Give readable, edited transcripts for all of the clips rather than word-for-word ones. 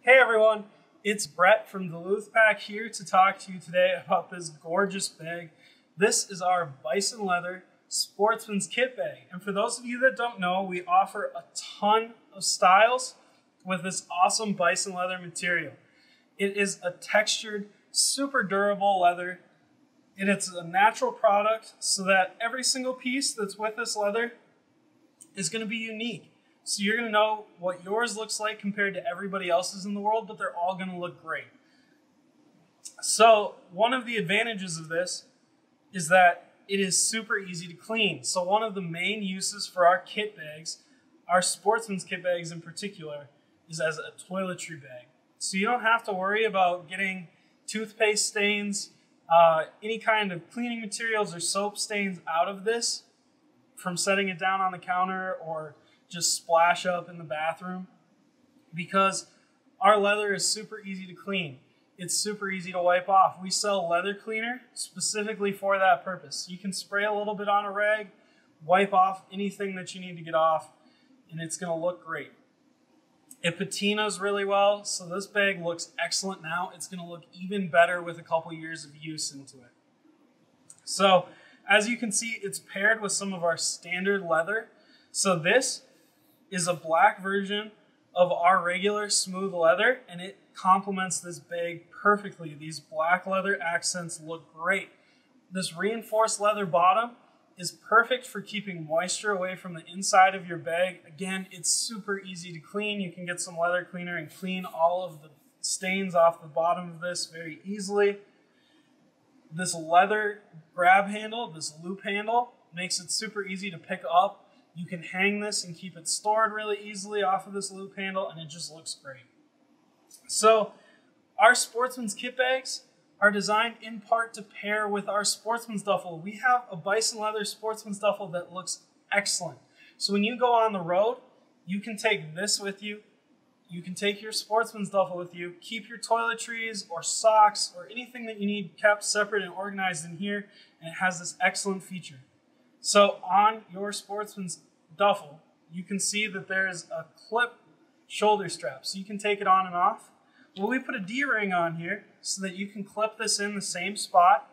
Hey everyone, it's Brett from Duluth Pack here to talk to you today about this gorgeous bag. This is our Bison leather Sportsman's kit bag. And for those of you that don't know, we offer a ton of styles with this awesome Bison leather material. It is a textured, super durable leather, and it's a natural product so that every single piece that's with this leather is going to be unique. So you're going to know what yours looks like compared to everybody else's in the world, but they're all going to look great. So one of the advantages of this is that it is super easy to clean. So one of the main uses for our kit bags, our Sportsman's kit bags in particular, is as a toiletry bag. So you don't have to worry about getting toothpaste stains, any kind of cleaning materials or soap stains out of this from setting it down on the counter or just splash up in the bathroom, because our leather is super easy to clean. It's super easy to wipe off. We sell leather cleaner specifically for that purpose. You can spray a little bit on a rag, wipe off anything that you need to get off, and it's going to look great. It patinas really well, so this bag looks excellent now. It's going to look even better with a couple years of use into it. So as you can see, it's paired with some of our standard leather. So this is a black version of our regular smooth leather, and it complements this bag perfectly. These black leather accents look great. This reinforced leather bottom is perfect for keeping moisture away from the inside of your bag. Again, it's super easy to clean. You can get some leather cleaner and clean all of the stains off the bottom of this very easily. This leather grab handle, this loop handle, makes it super easy to pick up. You can hang this and keep it stored really easily off of this loop handle, and it just looks great. So our Sportsman's kit bags are designed in part to pair with our Sportsman's duffel. We have a Bison leather Sportsman's duffel that looks excellent. So when you go on the road, you can take this with you. You can take your Sportsman's duffel with you, keep your toiletries or socks or anything that you need kept separate and organized in here, and it has this excellent feature. So on your Sportsman's duffel, you can see that there's a clip shoulder strap, so you can take it on and off. Well, we put a D-ring on here so that you can clip this in the same spot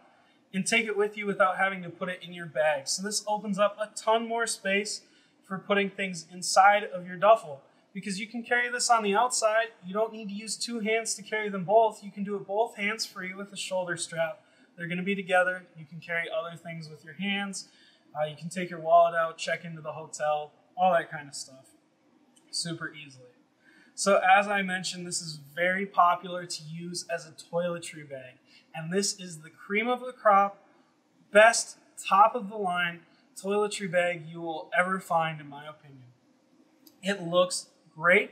and take it with you without having to put it in your bag. So this opens up a ton more space for putting things inside of your duffel, because you can carry this on the outside. You don't need to use two hands to carry them both. You can do it both hands free with a shoulder strap. They're going to be together. You can carry other things with your hands. You can take your wallet out, check into the hotel, all that kind of stuff, super easily. So as I mentioned, this is very popular to use as a toiletry bag. And this is the cream of the crop, best, top of the line toiletry bag you will ever find, in my opinion. It looks great.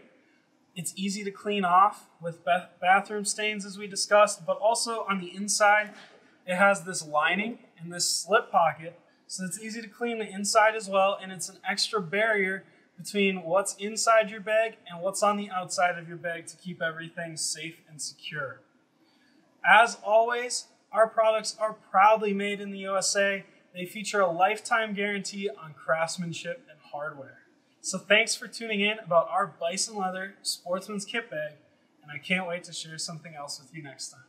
It's easy to clean off with bathroom stains, as we discussed, but also on the inside, it has this lining and this slip pocket. So it's easy to clean the inside as well, and it's an extra barrier between what's inside your bag and what's on the outside of your bag to keep everything safe and secure. As always, our products are proudly made in the USA. They feature a lifetime guarantee on craftsmanship and hardware. So thanks for tuning in about our Bison leather Sportsman's kit bag, and I can't wait to share something else with you next time.